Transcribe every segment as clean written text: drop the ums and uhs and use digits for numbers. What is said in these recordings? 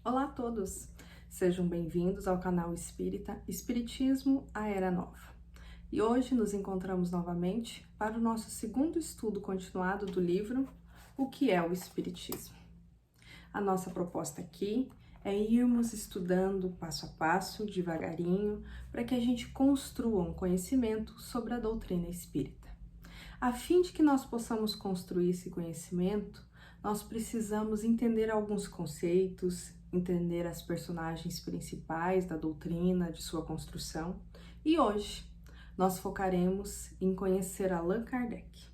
Olá a todos! Sejam bem-vindos ao canal Espírita Espiritismo, a Era Nova. E hoje nos encontramos novamente para o nosso segundo estudo continuado do livro O que é o Espiritismo. A nossa proposta aqui é irmos estudando passo a passo, devagarinho, para que a gente construa um conhecimento sobre a doutrina espírita. A fim de que nós possamos construir esse conhecimento, nós precisamos entender alguns conceitos, entender as personagens principais da doutrina, de sua construção. E hoje nós focaremos em conhecer Allan Kardec.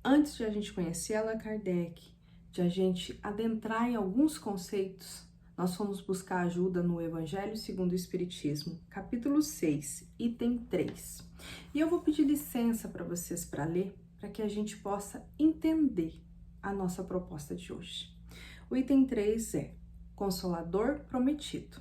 Antes de a gente conhecer Allan Kardec, de a gente adentrar em alguns conceitos, nós fomos buscar ajuda no Evangelho segundo o Espiritismo, capítulo 6, item 3. E eu vou pedir licença para vocês para ler, para que a gente possa entender a nossa proposta de hoje. O item 3 é Consolador Prometido.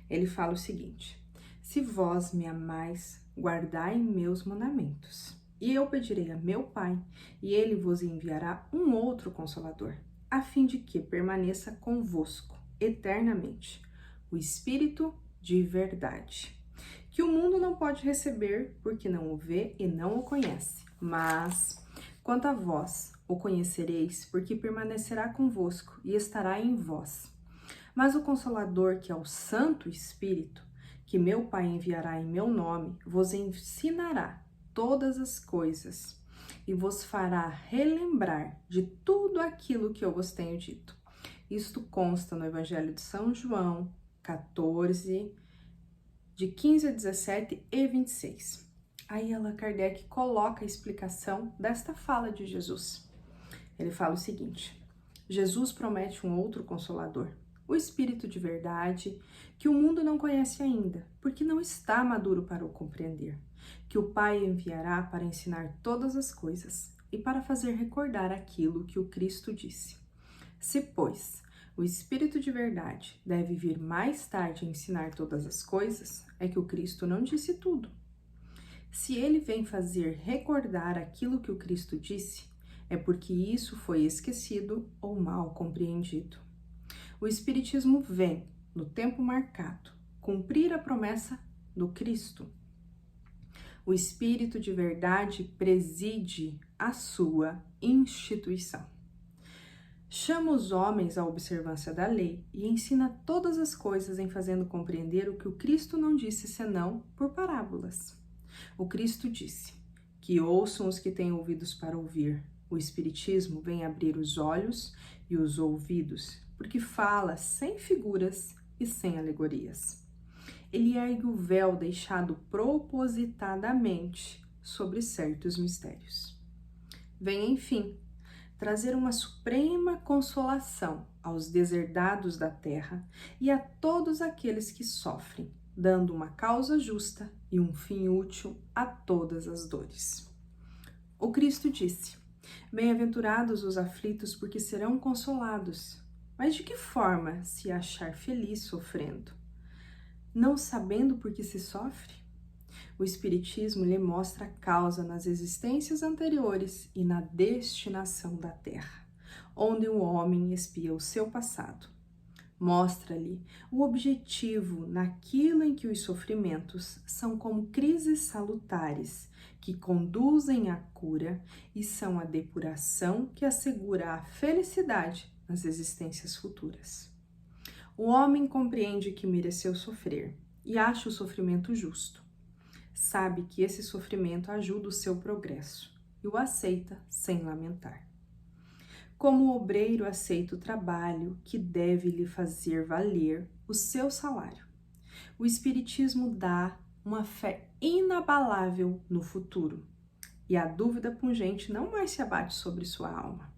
Ele fala o seguinte: se vós me amais, guardai meus mandamentos. E eu pedirei a meu Pai, e ele vos enviará um outro Consolador, a fim de que permaneça convosco eternamente, o Espírito de verdade, que o mundo não pode receber, porque não o vê e não o conhece. Mas, quanto a vós, o conhecereis, porque permanecerá convosco e estará em vós. Mas o Consolador, que é o Santo Espírito, que meu Pai enviará em meu nome, vos ensinará todas as coisas e vos fará relembrar de tudo aquilo que eu vos tenho dito. Isto consta no Evangelho de São João 14, de 15 a 17 e 26. Aí Allan Kardec coloca a explicação desta fala de Jesus. Ele fala o seguinte: Jesus promete um outro Consolador, o Espírito de verdade, que o mundo não conhece ainda, porque não está maduro para o compreender, que o Pai enviará para ensinar todas as coisas e para fazer recordar aquilo que o Cristo disse. Se, pois, o Espírito de verdade deve vir mais tarde a ensinar todas as coisas, é que o Cristo não disse tudo. Se ele vem fazer recordar aquilo que o Cristo disse, é porque isso foi esquecido ou mal compreendido. O Espiritismo vem, no tempo marcado, cumprir a promessa do Cristo. O Espírito de verdade preside a sua instituição. Chama os homens à observância da lei e ensina todas as coisas em fazendo compreender o que o Cristo não disse senão por parábolas. O Cristo disse: que ouçam os que têm ouvidos para ouvir. O Espiritismo vem abrir os olhos e os ouvidos, porque fala sem figuras e sem alegorias. Ele ergue o véu deixado propositadamente sobre certos mistérios. Vem, enfim, trazer uma suprema consolação aos deserdados da terra e a todos aqueles que sofrem, dando uma causa justa e um fim útil a todas as dores. O Cristo disse: bem-aventurados os aflitos, porque serão consolados. Mas de que forma se achar feliz sofrendo? Não sabendo por que se sofre? O Espiritismo lhe mostra a causa nas existências anteriores e na destinação da Terra, onde o homem expia o seu passado. Mostra-lhe o objetivo naquilo em que os sofrimentos são como crises salutares que conduzem à cura e são a depuração que assegura a felicidade nas existências futuras. O homem compreende que mereceu sofrer e acha o sofrimento justo. Sabe que esse sofrimento ajuda o seu progresso e o aceita sem lamentar. Como o obreiro aceita o trabalho que deve lhe fazer valer o seu salário, o Espiritismo dá uma fé inabalável no futuro e a dúvida pungente não mais se abate sobre sua alma,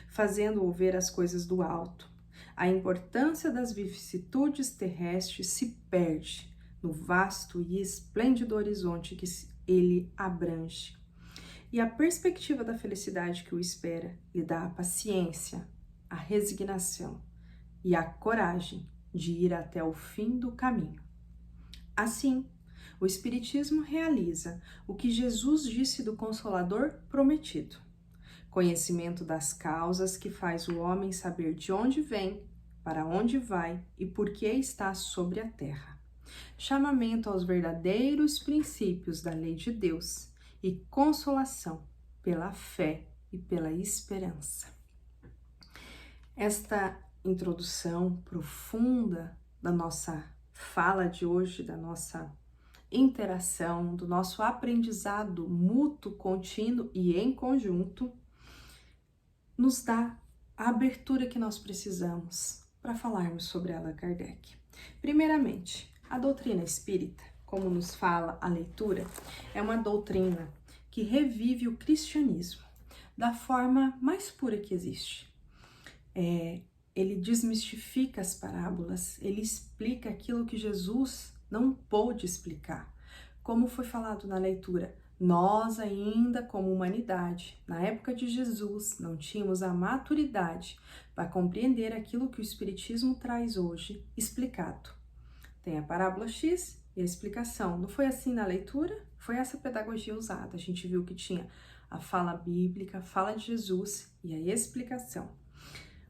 fazendo-o ver as coisas do alto. A importância das vicissitudes terrestres se perde no vasto e esplêndido horizonte que ele abrange. E a perspectiva da felicidade que o espera lhe dá a paciência, a resignação e a coragem de ir até o fim do caminho. Assim, o Espiritismo realiza o que Jesus disse do Consolador prometido: conhecimento das causas que faz o homem saber de onde vem para onde vai e por que está sobre a terra. Chamamento aos verdadeiros princípios da lei de Deus e consolação pela fé e pela esperança. Esta introdução profunda da nossa fala de hoje, da nossa interação, do nosso aprendizado mútuo, contínuo e em conjunto, nos dá a abertura que nós precisamos para falarmos sobre Allan Kardec. Primeiramente, a doutrina espírita, como nos fala a leitura, é uma doutrina que revive o cristianismo da forma mais pura que existe. Ele desmistifica as parábolas, ele explica aquilo que Jesus não pôde explicar. Como foi falado na leitura, nós ainda como humanidade, na época de Jesus, não tínhamos a maturidade para compreender aquilo que o Espiritismo traz hoje explicado. Tem a parábola X e a explicação. Não foi assim na leitura? Foi essa pedagogia usada. A gente viu que tinha a fala bíblica, a fala de Jesus e a explicação.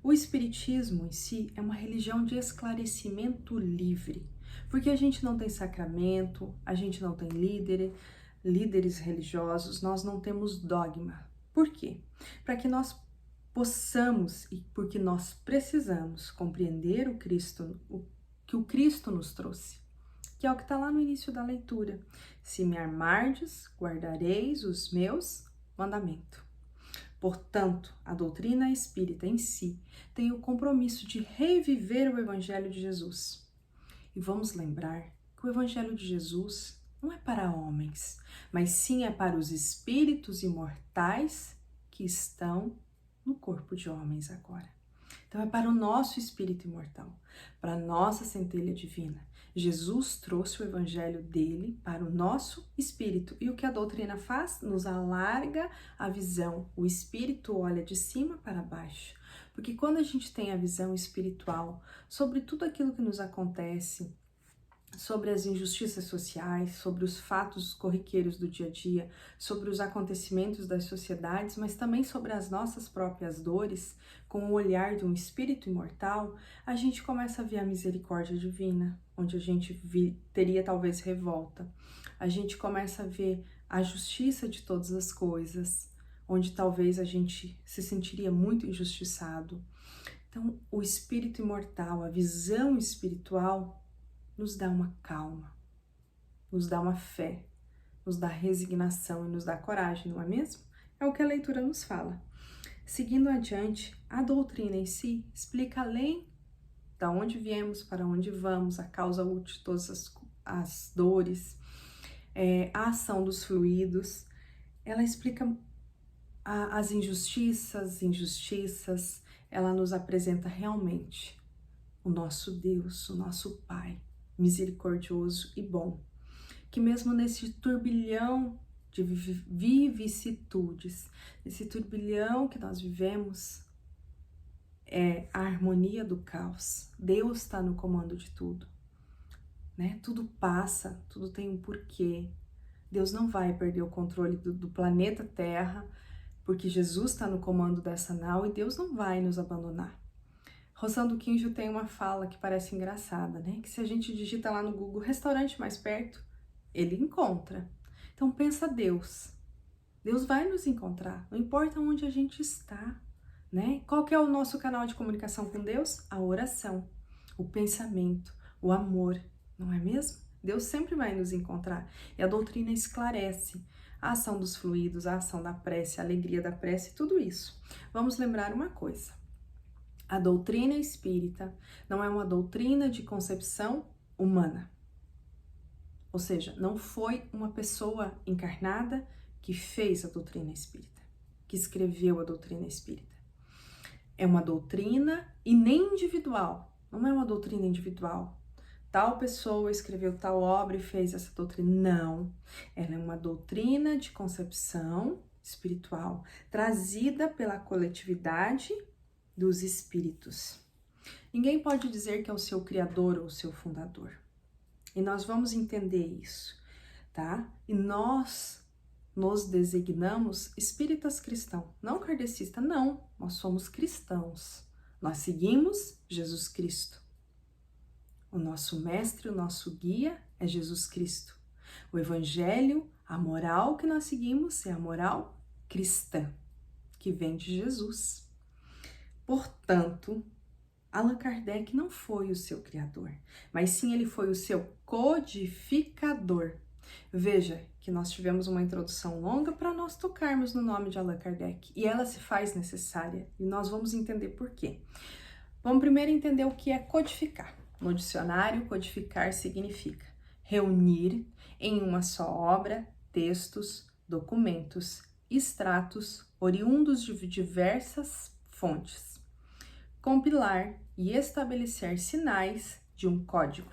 O Espiritismo em si é uma religião de esclarecimento livre, porque a gente não tem sacramento, a gente não tem líderes religiosos, nós não temos dogma. Por quê? Para que nós possamos e porque nós precisamos compreender o que o Cristo nos trouxe, que é o que está lá no início da leitura. Se me amardes, guardareis os meus mandamentos. Portanto, a doutrina espírita em si tem o compromisso de reviver o Evangelho de Jesus. E vamos lembrar que o Evangelho de Jesus não é para homens, mas sim é para os espíritos imortais que estão no corpo de homens agora. Então é para o nosso espírito imortal, para a nossa centelha divina. Jesus trouxe o evangelho dele para o nosso espírito. E o que a doutrina faz? Nos alarga a visão. O espírito olha de cima para baixo. Porque quando a gente tem a visão espiritual sobre tudo aquilo que nos acontece, sobre as injustiças sociais, sobre os fatos corriqueiros do dia a dia, sobre os acontecimentos das sociedades, mas também sobre as nossas próprias dores, com o olhar de um espírito imortal, a gente começa a ver a misericórdia divina, onde a gente teria talvez revolta. A gente começa a ver a justiça de todas as coisas, onde talvez a gente se sentiria muito injustiçado. Então, o espírito imortal, a visão espiritual, nos dá uma calma, nos dá uma fé, nos dá resignação e nos dá coragem, não é mesmo? É o que a leitura nos fala. Seguindo adiante, a doutrina em si explica além da onde viemos, para onde vamos, a causa útil de todas as dores, a ação dos fluidos. Ela explica as injustiças, ela nos apresenta realmente o nosso Deus, o nosso Pai, misericordioso e bom, que mesmo nesse turbilhão de vicissitudes, nesse turbilhão que nós vivemos, é a harmonia do caos. Deus está no comando de tudo, né? Tudo passa, tudo tem um porquê. Deus não vai perder o controle do planeta Terra, porque Jesus está no comando dessa nau e Deus não vai nos abandonar. Rosando Quinjo tem uma fala que parece engraçada, né? Que se a gente digita lá no Google restaurante mais perto, ele encontra. Então pensa Deus. Deus vai nos encontrar, não importa onde a gente está, né? Qual que é o nosso canal de comunicação com Deus? A oração, o pensamento, o amor, não é mesmo? Deus sempre vai nos encontrar. E a doutrina esclarece a ação dos fluidos, a ação da prece, a alegria da prece, tudo isso. Vamos lembrar uma coisa. A doutrina espírita não é uma doutrina de concepção humana. Ou seja, não foi uma pessoa encarnada que fez a doutrina espírita, que escreveu a doutrina espírita. É uma doutrina e nem individual, não é uma doutrina individual. Tal pessoa escreveu tal obra e fez essa doutrina. Não, ela é uma doutrina de concepção espiritual, trazida pela coletividade dos espíritos. Ninguém pode dizer que é o seu criador ou o seu fundador. E nós vamos entender isso, tá? E nós nos designamos espíritas cristãos, não kardecista, não. Nós somos cristãos. Nós seguimos Jesus Cristo. O nosso mestre, o nosso guia é Jesus Cristo. O Evangelho, a moral que nós seguimos é a moral cristã, que vem de Jesus. Portanto, Allan Kardec não foi o seu criador, mas sim ele foi o seu codificador. Veja que nós tivemos uma introdução longa para nós tocarmos no nome de Allan Kardec, e ela se faz necessária, e nós vamos entender por quê. Vamos primeiro entender o que é codificar. No dicionário, codificar significa reunir em uma só obra textos, documentos, extratos oriundos de diversas fontes, compilar e estabelecer sinais de um código.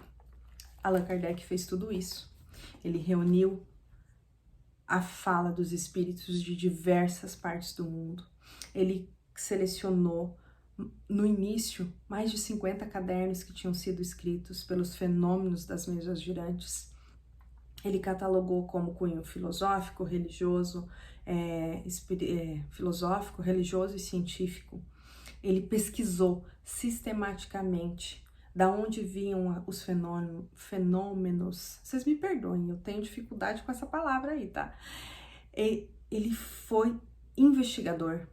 Allan Kardec fez tudo isso. Ele reuniu a fala dos espíritos de diversas partes do mundo. Ele selecionou, no início, mais de 50 cadernos que tinham sido escritos pelos fenômenos das mesas girantes. Ele catalogou como cunho filosófico, religioso, religioso e científico. Ele pesquisou sistematicamente da onde vinham os fenômenos. Vocês me perdoem, eu tenho dificuldade com essa palavra aí, tá? Ele foi investigador.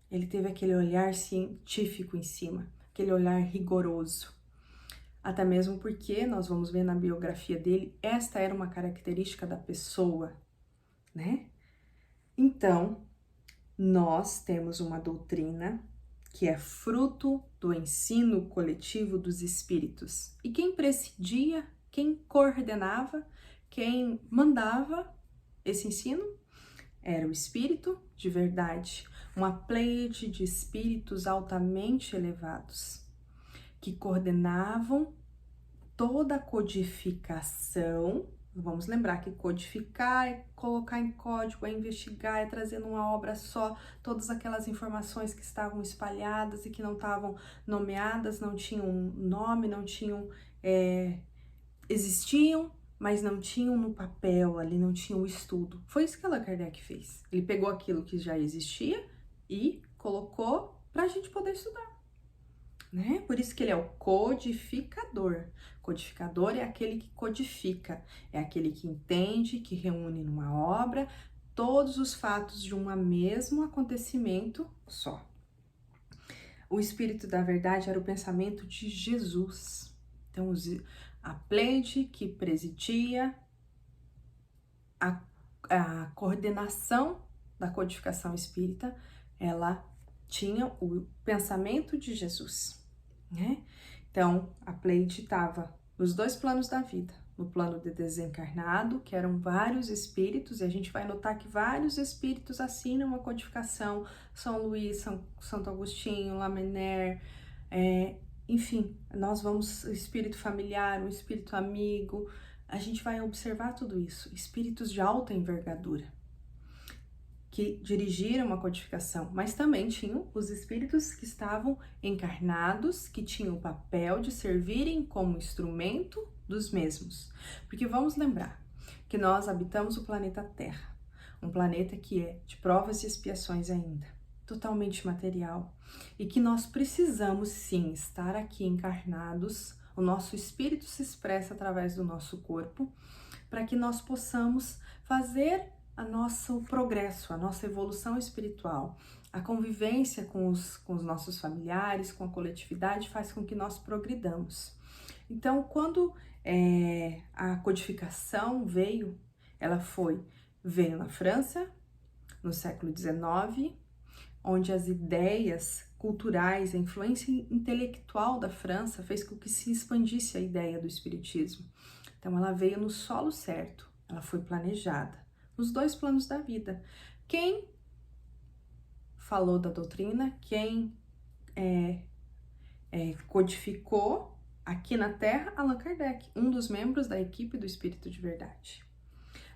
Ele teve aquele olhar científico em cima, aquele olhar rigoroso. Até mesmo porque, nós vamos ver na biografia dele, esta era uma característica da pessoa, né? Então, nós temos uma doutrina que é fruto do ensino coletivo dos espíritos. E quem presidia, quem coordenava, quem mandava esse ensino era o espírito de verdade, uma pleiade de espíritos altamente elevados, que coordenavam toda a codificação. Vamos lembrar que codificar é colocar em código, é investigar, é trazer numa obra só todas aquelas informações que estavam espalhadas e que não estavam nomeadas, não tinham nome, não tinham, existiam, mas não tinham no papel ali, não tinham estudo. Foi isso que Allan Kardec fez. Ele pegou aquilo que já existia e colocou para a gente poder estudar, né? Por isso que ele é o codificador. Codificador é aquele que codifica, é aquele que entende, que reúne numa obra todos os fatos de um mesmo acontecimento só. O Espírito da Verdade era o pensamento de Jesus. Então, a pleiade que presidia a coordenação da codificação espírita, ela tinha o pensamento de Jesus, né? Então, a pleiade estava nos dois planos da vida, no plano de desencarnado, que eram vários espíritos, e a gente vai notar que vários espíritos assinam uma codificação, São Luís, Santo Agostinho, Lamennais, enfim, nós vamos, o espírito familiar, o espírito amigo, a gente vai observar tudo isso, espíritos de alta envergadura, que dirigiram a codificação, mas também tinham os espíritos que estavam encarnados, que tinham o papel de servirem como instrumento dos mesmos. Porque vamos lembrar que nós habitamos o planeta Terra, um planeta que é de provas e expiações ainda, totalmente material, e que nós precisamos sim estar aqui encarnados, o nosso espírito se expressa através do nosso corpo, para que nós possamos fazer o nosso progresso, a nossa evolução espiritual. A convivência com os nossos familiares, com a coletividade, faz com que nós progridamos. Então, quando a codificação veio, veio na França, no século XIX, onde as ideias culturais, a influência intelectual da França fez com que se expandisse a ideia do espiritismo. Então, ela veio no solo certo, ela foi planejada, nos dois planos da vida. Quem falou da doutrina, quem codificou aqui na Terra, Allan Kardec, um dos membros da equipe do Espírito de Verdade.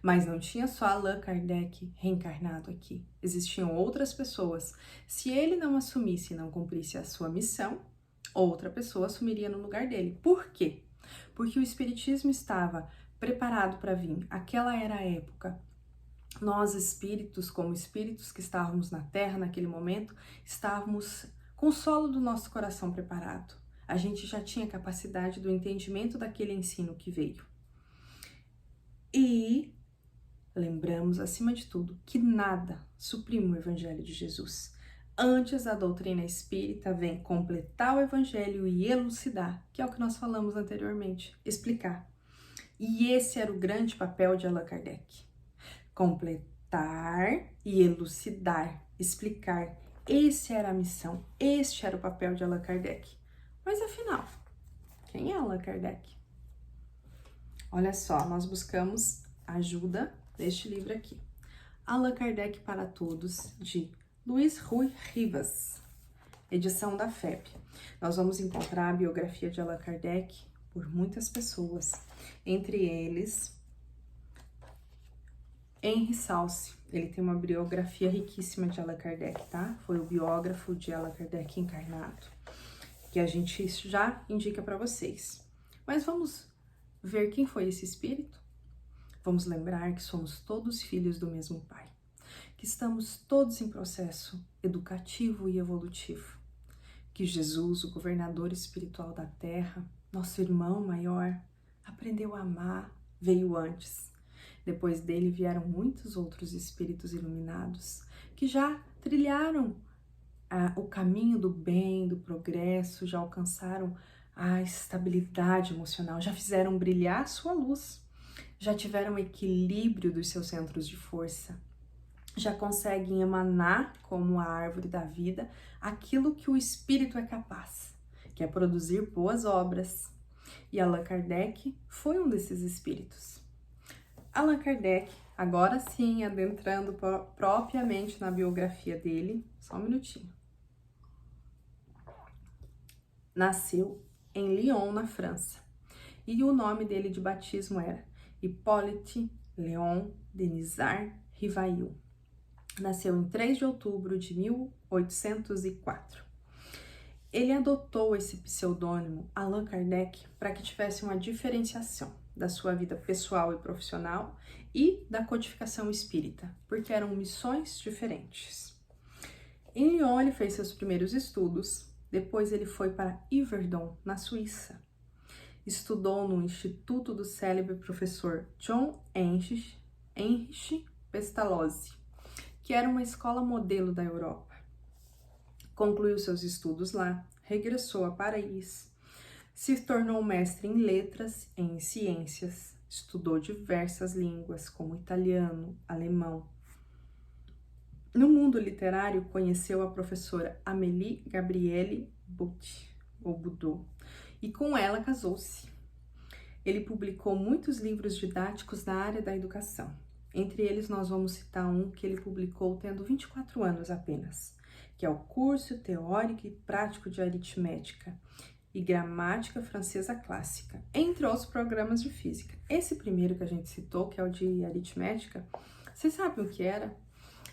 Mas não tinha só Allan Kardec reencarnado aqui, existiam outras pessoas. Se ele não assumisse e não cumprisse a sua missão, outra pessoa assumiria no lugar dele. Por quê? Porque o Espiritismo estava preparado para vir. Aquela era a época. Nós espíritos, como espíritos que estávamos na Terra naquele momento, estávamos Com o solo do nosso coração preparado, a gente já tinha capacidade do entendimento daquele ensino que veio. E lembramos, acima de tudo, que nada suprime o Evangelho de Jesus. Antes, a doutrina espírita vem completar o Evangelho e elucidar, que é o que nós falamos anteriormente, explicar. E esse era o grande papel de Allan Kardec. Completar e elucidar, explicar. Essa era a missão, este era o papel de Allan Kardec. Mas afinal, quem é Allan Kardec? Olha só, nós buscamos ajuda deste livro aqui. Allan Kardec para Todos, de Luiz Rui Rivas, edição da FEB. Nós vamos encontrar a biografia de Allan Kardec por muitas pessoas, entre eles Henry Salce. Ele tem uma biografia riquíssima de Allan Kardec, tá? Foi o biógrafo de Allan Kardec encarnado, que a gente já indica para vocês. Mas vamos ver quem foi esse espírito? Vamos lembrar que somos todos filhos do mesmo Pai, que estamos todos em processo educativo e evolutivo, que Jesus, o governador espiritual da Terra, nosso irmão maior, aprendeu a amar, veio antes. Depois dele vieram muitos outros espíritos iluminados, que já trilharam o caminho do bem, do progresso, já alcançaram a estabilidade emocional, já fizeram brilhar sua luz, já tiveram equilíbrio dos seus centros de força, já conseguem emanar como a árvore da vida aquilo que o espírito é capaz, que é produzir boas obras. E Allan Kardec foi um desses espíritos. Allan Kardec, agora sim, adentrando propriamente na biografia dele, só um minutinho. Nasceu em Lyon, na França, e o nome dele de batismo era Hippolyte Léon Denisard Rivail. Nasceu em 3 de outubro de 1804. Ele adotou esse pseudônimo Allan Kardec para que tivesse uma diferenciação da sua vida pessoal e profissional e da codificação espírita, porque eram missões diferentes. Em Lyon ele fez seus primeiros estudos, depois ele foi para Yverdon, na Suíça. Estudou no Instituto do célebre professor John Heinrich Pestalozzi, que era uma escola modelo da Europa. Concluiu seus estudos lá, regressou a Paris, se tornou mestre em letras e em ciências, estudou diversas línguas como italiano, alemão. No mundo literário, conheceu a professora Amélie Gabrielle Boudot, e com ela casou-se. Ele publicou muitos livros didáticos na área da educação. Entre eles, nós vamos citar um que ele publicou tendo 24 anos apenas, que é o Curso Teórico e Prático de Aritmética e Gramática Francesa Clássica, entre outros programas de física. Esse primeiro que a gente citou, que é o de aritmética, vocês sabem o que era?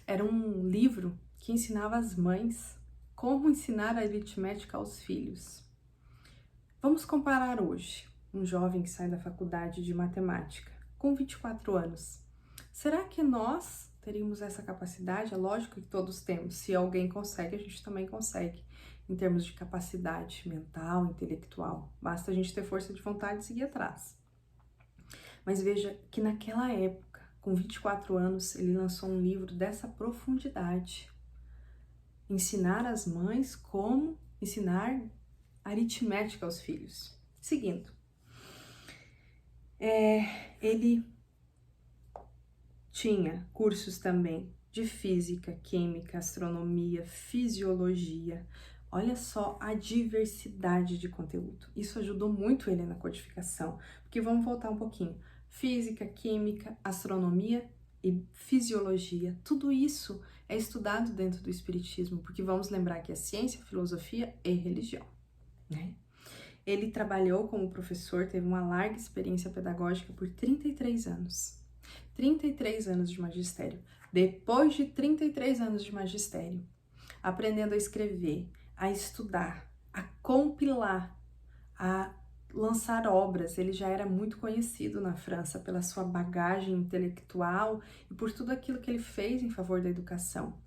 Era um livro que ensinava as mães como ensinar a aritmética aos filhos. Vamos comparar hoje um jovem que sai da faculdade de matemática com 24 anos. Será que nós teríamos essa capacidade? É lógico que todos temos. Se alguém consegue, a gente também consegue, em termos de capacidade mental, intelectual. Basta a gente ter força de vontade e seguir atrás. Mas veja que naquela época, com 24 anos, ele lançou um livro dessa profundidade. Ensinar as mães como ensinar aritmética aos filhos. Seguindo. Ele tinha cursos também de física, química, astronomia, fisiologia. Olha só a diversidade de conteúdo. Isso ajudou muito ele na codificação, porque vamos voltar um pouquinho. Física, química, astronomia e fisiologia, tudo isso é estudado dentro do espiritismo, porque vamos lembrar que é ciência, filosofia e religião, né? Ele trabalhou como professor, teve uma larga experiência pedagógica por 33 anos. 33 anos de magistério. Depois de 33 anos de magistério, aprendendo a escrever, a estudar, a compilar, a lançar obras. Ele já era muito conhecido na França pela sua bagagem intelectual e por tudo aquilo que ele fez em favor da educação.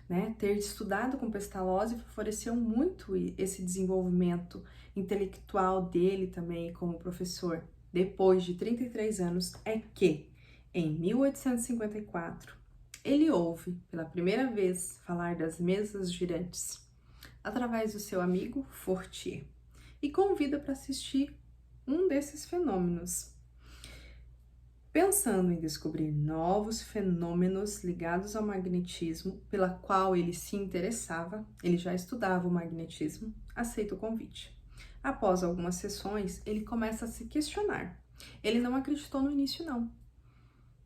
né? Ter estudado com Pestalozzi favoreceu muito esse desenvolvimento intelectual dele também como professor. Depois de 33 anos, é que, em 1854, ele ouve pela primeira vez falar das mesas girantes, através do seu amigo Fortier, e convida para assistir um desses fenômenos. Pensando em descobrir novos fenômenos ligados ao magnetismo, pela qual ele se interessava, ele já estudava o magnetismo, aceita o convite. Após algumas sessões, ele começa a se questionar. Ele não acreditou no início, não.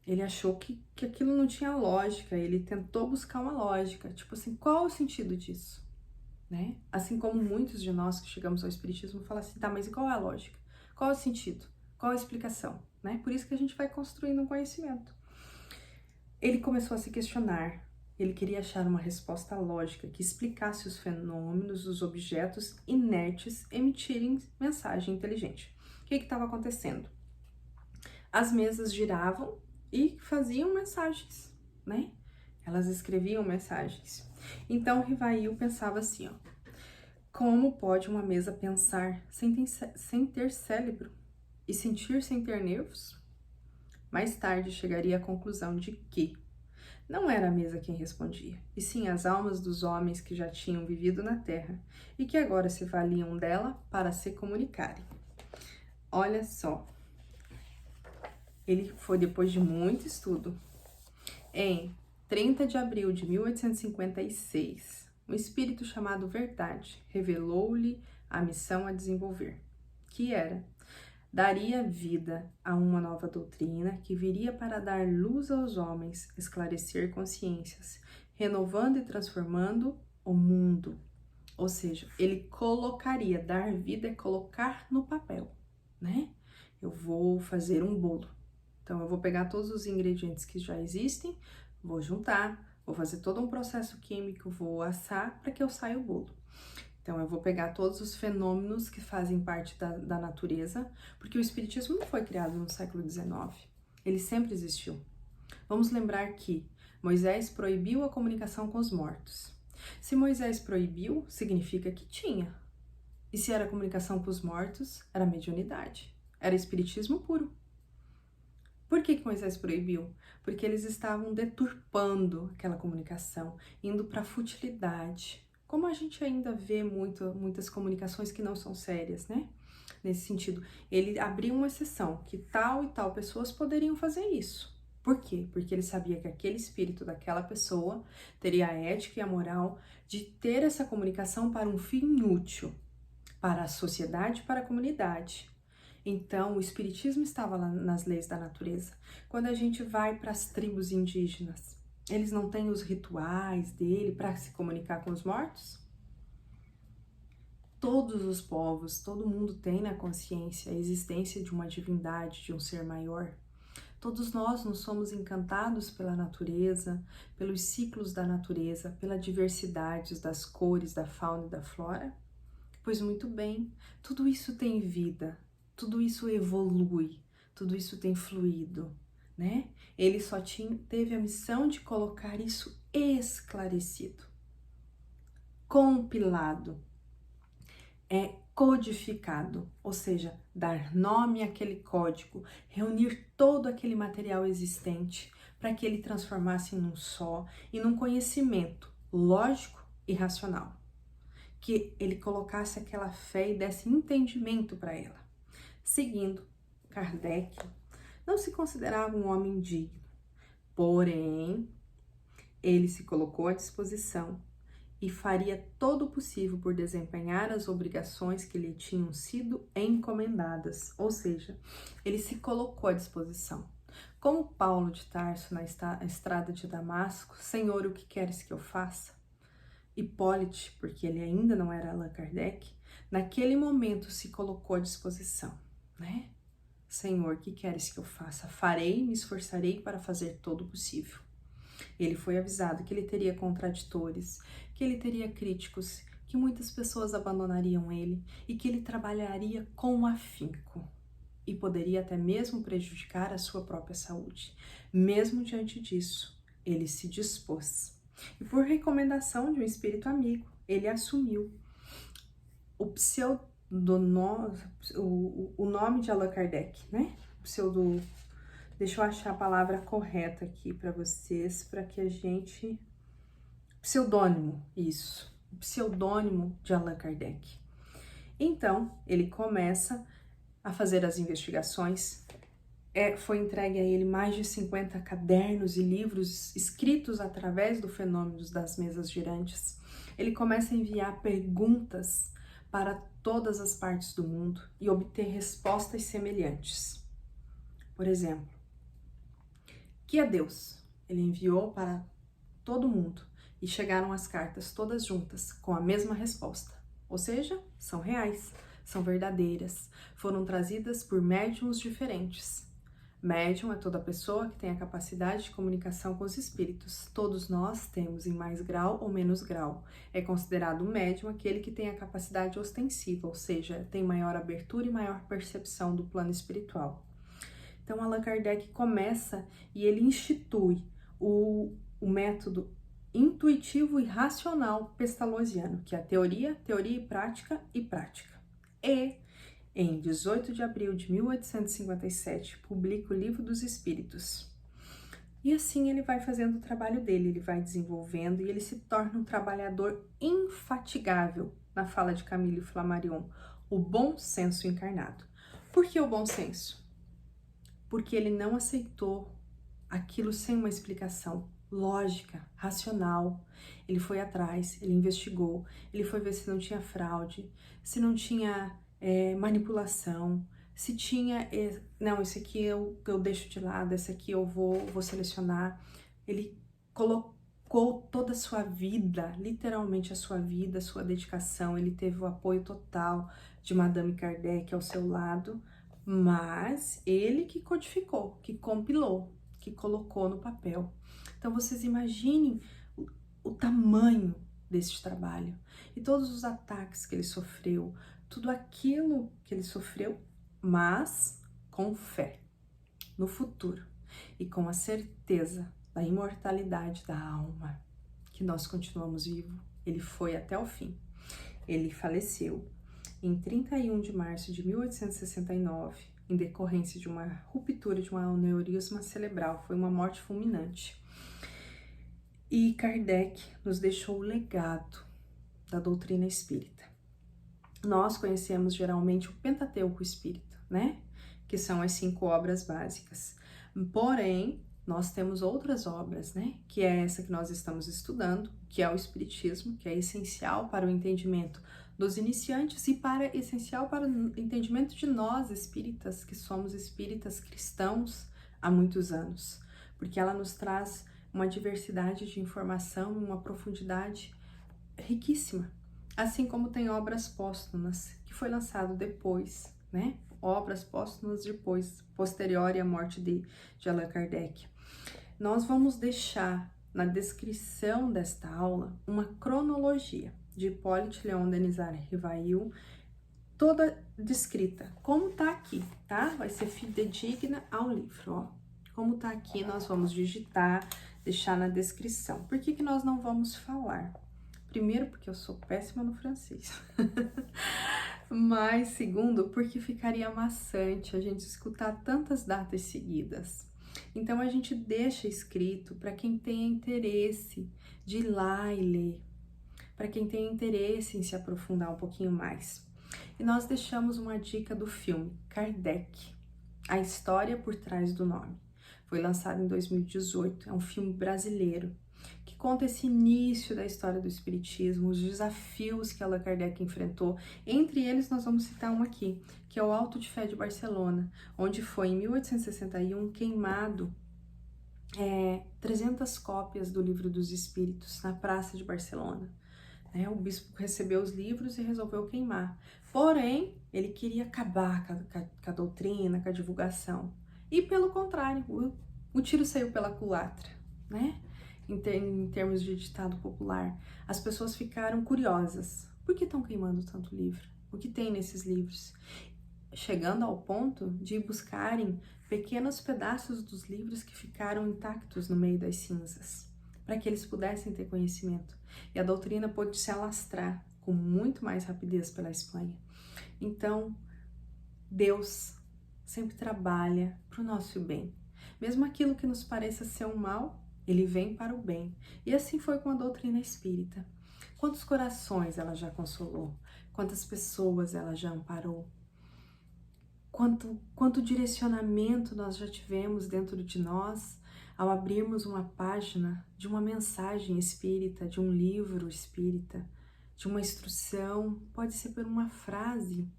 Ele achou que aquilo não tinha lógica, ele tentou buscar uma lógica, tipo assim, qual o sentido disso? Né? Assim como muitos de nós que chegamos ao espiritismo falam assim, tá, mas e qual é a lógica? Qual é o sentido? Qual é a explicação? Né? Por isso que a gente vai construindo um conhecimento. Ele começou a se questionar, ele queria achar uma resposta lógica que explicasse os fenômenos dos objetos inertes emitirem mensagem inteligente. O que estava acontecendo? As mesas giravam e faziam mensagens, né? Elas escreviam mensagens. Então, Rivail pensava assim, ó, como pode uma mesa pensar sem ter cérebro e sentir sem ter nervos? Mais tarde chegaria à conclusão de que não era a mesa quem respondia, e sim as almas dos homens que já tinham vivido na Terra e que agora se valiam dela para se comunicarem. Olha só, ele foi depois de muito estudo. Em 30 de abril de 1856, um espírito chamado Verdade revelou-lhe a missão a desenvolver, que era: daria vida a uma nova doutrina que viria para dar luz aos homens, esclarecer consciências, renovando e transformando o mundo. Ou seja, ele colocaria, dar vida é colocar no papel, né? Eu vou fazer um bolo. Então, eu vou pegar todos os ingredientes que já existem, vou juntar, vou fazer todo um processo químico, vou assar para que eu saia o bolo. Então, eu vou pegar todos os fenômenos que fazem parte da natureza, porque o espiritismo não foi criado no século XIX, ele sempre existiu. Vamos lembrar que Moisés proibiu a comunicação com os mortos. Se Moisés proibiu, significa que tinha. E se era comunicação com os mortos, era mediunidade, era espiritismo puro. Por que Moisés proibiu? Porque eles estavam deturpando aquela comunicação, indo para a futilidade. Como a gente ainda vê muitas comunicações que não são sérias, né? Nesse sentido, ele abriu uma exceção, que tal e tal pessoas poderiam fazer isso. Por quê? Porque ele sabia que aquele espírito daquela pessoa teria a ética e a moral de ter essa comunicação para um fim útil, para a sociedade, para a comunidade. Então, o espiritismo estava lá nas leis da natureza. Quando a gente vai para as tribos indígenas, eles não têm os rituais dele para se comunicar com os mortos? Todos os povos, todo mundo tem na consciência a existência de uma divindade, de um ser maior. Todos nós não somos encantados pela natureza, pelos ciclos da natureza, pela diversidade das cores, da fauna e da flora? Pois muito bem, tudo isso tem vida. Tudo isso evolui, tudo isso tem fluído, né? Ele só teve a missão de colocar isso esclarecido, compilado, codificado, ou seja, dar nome àquele código, reunir todo aquele material existente para que ele transformasse num só e num conhecimento lógico e racional, que ele colocasse aquela fé e desse entendimento para ela. Seguindo, Kardec não se considerava um homem digno, porém, ele se colocou à disposição e faria todo o possível por desempenhar as obrigações que lhe tinham sido encomendadas, ou seja, ele se colocou à disposição. Como Paulo de Tarso na estrada de Damasco: Senhor, o que queres que eu faça? Hipólite, porque ele ainda não era Allan Kardec, naquele momento se colocou à disposição, né? Senhor, que queres que eu faça? Farei, me esforçarei para fazer todo o possível. Ele foi avisado que ele teria contraditores, que ele teria críticos, que muitas pessoas abandonariam ele e que ele trabalharia com afinco e poderia até mesmo prejudicar a sua própria saúde. Mesmo diante disso, ele se dispôs. E por recomendação de um espírito amigo, ele assumiu o nome de Allan Kardec, né? Deixa eu achar a palavra correta aqui para vocês, para que a gente... Pseudônimo, isso. O pseudônimo de Allan Kardec. Então, ele começa a fazer as investigações. Foi entregue a ele mais de 50 cadernos e livros escritos através do fenômeno das mesas girantes. Ele começa a enviar perguntas para todas as partes do mundo e obter respostas semelhantes. Por exemplo, que é Deus? Ele enviou para todo mundo e chegaram as cartas todas juntas com a mesma resposta. Ou seja, são reais, são verdadeiras, foram trazidas por médiuns diferentes. Médium é toda pessoa que tem a capacidade de comunicação com os espíritos. Todos nós temos em mais grau ou menos grau. É considerado médium aquele que tem a capacidade ostensiva, ou seja, tem maior abertura e maior percepção do plano espiritual. Então, Allan Kardec começa e ele institui o método intuitivo e racional pestalozziano, que é a teoria e prática E, em 18 de abril de 1857, publica o Livro dos Espíritos. E assim ele vai fazendo o trabalho dele, ele vai desenvolvendo e ele se torna um trabalhador infatigável, na fala de Camille Flammarion, o bom senso encarnado. Por que o bom senso? Porque ele não aceitou aquilo sem uma explicação lógica, racional. Ele foi atrás, ele investigou, ele foi ver se não tinha fraude, se não tinha manipulação, se tinha... não, esse aqui eu deixo de lado, esse aqui eu vou selecionar. Ele colocou toda a sua vida, literalmente a sua vida, a sua dedicação. Ele teve o apoio total de Madame Kardec ao seu lado, mas ele que codificou, que compilou, que colocou no papel. Então vocês imaginem o tamanho desse trabalho e todos os ataques que ele sofreu, tudo aquilo que ele sofreu, mas com fé no futuro e com a certeza da imortalidade da alma, que nós continuamos vivos. Ele foi até o fim. Ele faleceu em 31 de março de 1869, em decorrência de uma ruptura de um aneurisma cerebral. Foi uma morte fulminante. E Kardec nos deixou o legado da doutrina espírita. Nós conhecemos geralmente o Pentateuco Espírita, né? Que são as 5 obras básicas. Porém, nós temos outras obras, né? Que é essa que nós estamos estudando, que é o Espiritismo, que é essencial para o entendimento dos iniciantes e essencial para o entendimento de nós espíritas, que somos espíritas cristãos há muitos anos, porque ela nos traz uma diversidade de informação, uma profundidade riquíssima. Assim como tem obras póstumas, que foi lançado depois, né? Obras póstumas posterior à morte de Allan Kardec. Nós vamos deixar na descrição desta aula uma cronologia de Hippolyte Léon Denisard Rivail, toda descrita, como tá aqui, tá? Vai ser fidedigna ao livro, ó. Como tá aqui, nós vamos digitar, deixar na descrição. Por que nós não vamos falar? Primeiro, porque eu sou péssima no francês. Mas, segundo, porque ficaria maçante a gente escutar tantas datas seguidas. Então, a gente deixa escrito para quem tenha interesse de ir lá e ler, para quem tenha interesse em se aprofundar um pouquinho mais. E nós deixamos uma dica do filme Kardec, a história por trás do nome. Foi lançado em 2018, é um filme brasileiro, que conta esse início da história do Espiritismo, os desafios que Allan Kardec enfrentou. Entre eles, nós vamos citar um aqui, que é o Auto de Fé de Barcelona, onde foi, em 1861, queimado 300 cópias do Livro dos Espíritos na Praça de Barcelona. O bispo recebeu os livros e resolveu queimar. Porém, ele queria acabar com a doutrina, com a divulgação. E, pelo contrário, o tiro saiu pela culatra, né? Em termos de ditado popular, as pessoas ficaram curiosas. Por que estão queimando tanto livro? O que tem nesses livros? Chegando ao ponto de buscarem pequenos pedaços dos livros que ficaram intactos no meio das cinzas, para que eles pudessem ter conhecimento. E a doutrina pôde se alastrar com muito mais rapidez pela Espanha. Então, Deus sempre trabalha para o nosso bem. Mesmo aquilo que nos pareça ser um mal, ele vem para o bem. E assim foi com a doutrina espírita. Quantos corações ela já consolou? Quantas pessoas ela já amparou? Quanto direcionamento nós já tivemos dentro de nós ao abrirmos uma página de uma mensagem espírita, de um livro espírita, de uma instrução, pode ser por uma frase,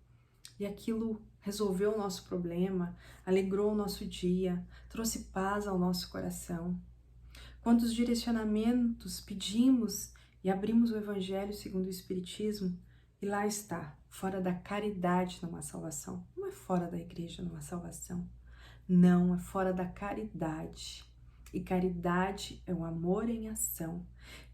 e aquilo resolveu o nosso problema, alegrou o nosso dia, trouxe paz ao nosso coração. Quantos direcionamentos pedimos e abrimos o Evangelho segundo o Espiritismo, e lá está, fora da caridade não há salvação. Não é fora da igreja não há salvação. Não, é fora da caridade. E caridade é o amor em ação.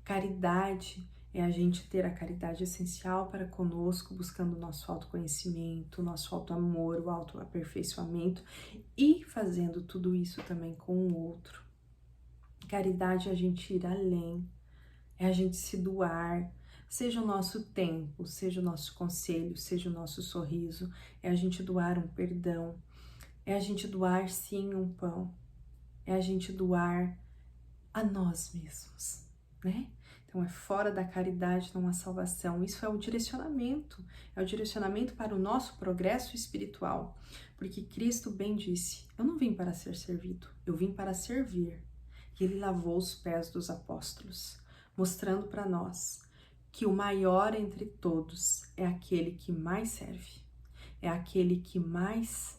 Caridade é a gente ter a caridade essencial para conosco, buscando o nosso autoconhecimento, o nosso autoamor, o autoaperfeiçoamento e fazendo tudo isso também com o outro. Caridade é a gente ir além, é a gente se doar, seja o nosso tempo, seja o nosso conselho, seja o nosso sorriso, é a gente doar um perdão, é a gente doar sim um pão, é a gente doar a nós mesmos, né? Então é fora da caridade não há salvação. Isso é o direcionamento para o nosso progresso espiritual, porque Cristo bem disse: eu não vim para ser servido, eu vim para servir. E ele lavou os pés dos apóstolos, mostrando para nós que o maior entre todos é aquele que mais serve, é aquele que mais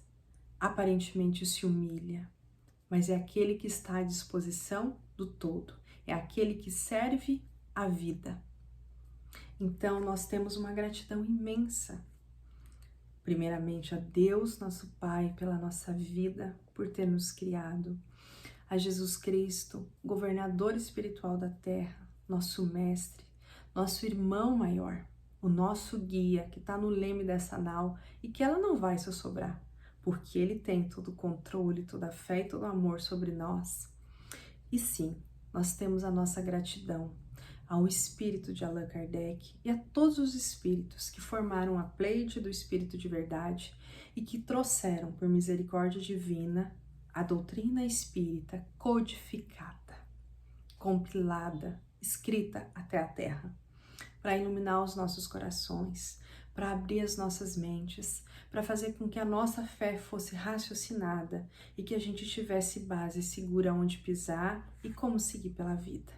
aparentemente se humilha, mas é aquele que está à disposição do todo, é aquele que serve a vida. Então nós temos uma gratidão imensa, primeiramente a Deus, nosso Pai, pela nossa vida, por ter nos criado, a Jesus Cristo, governador espiritual da terra, nosso mestre, nosso irmão maior, o nosso guia, que está no leme dessa nau e que ela não vai se assobrar, porque ele tem todo o controle, toda a fé e todo o amor sobre nós. E sim, nós temos a nossa gratidão ao espírito de Allan Kardec e a todos os espíritos que formaram a Pleiade do Espírito de Verdade e que trouxeram, por misericórdia divina, a doutrina espírita codificada, compilada, escrita até a terra, para iluminar os nossos corações, para abrir as nossas mentes, para fazer com que a nossa fé fosse raciocinada e que a gente tivesse base segura onde pisar e como seguir pela vida.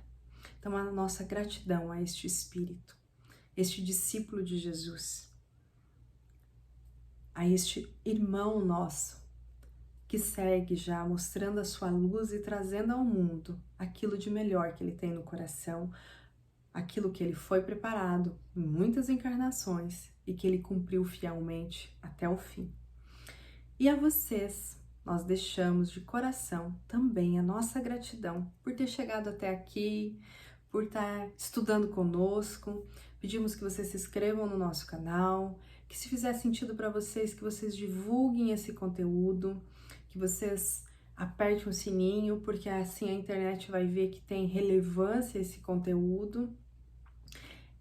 Então, a nossa gratidão a este Espírito, este discípulo de Jesus, a este irmão nosso, que segue já mostrando a sua luz e trazendo ao mundo aquilo de melhor que ele tem no coração, aquilo que ele foi preparado em muitas encarnações e que ele cumpriu fielmente até o fim. E a vocês, nós deixamos de coração também a nossa gratidão por ter chegado até aqui, por estar estudando conosco. Pedimos que vocês se inscrevam no nosso canal, que se fizer sentido para vocês, que vocês divulguem esse conteúdo, que vocês apertem o sininho, porque assim a internet vai ver que tem relevância esse conteúdo.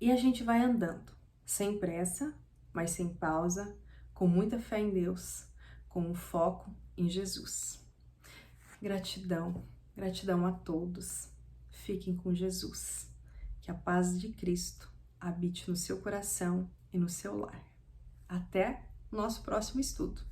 E a gente vai andando, sem pressa, mas sem pausa, com muita fé em Deus, com um foco em Jesus. Gratidão, gratidão a todos. Fiquem com Jesus. Que a paz de Cristo habite no seu coração e no seu lar. Até o nosso próximo estudo.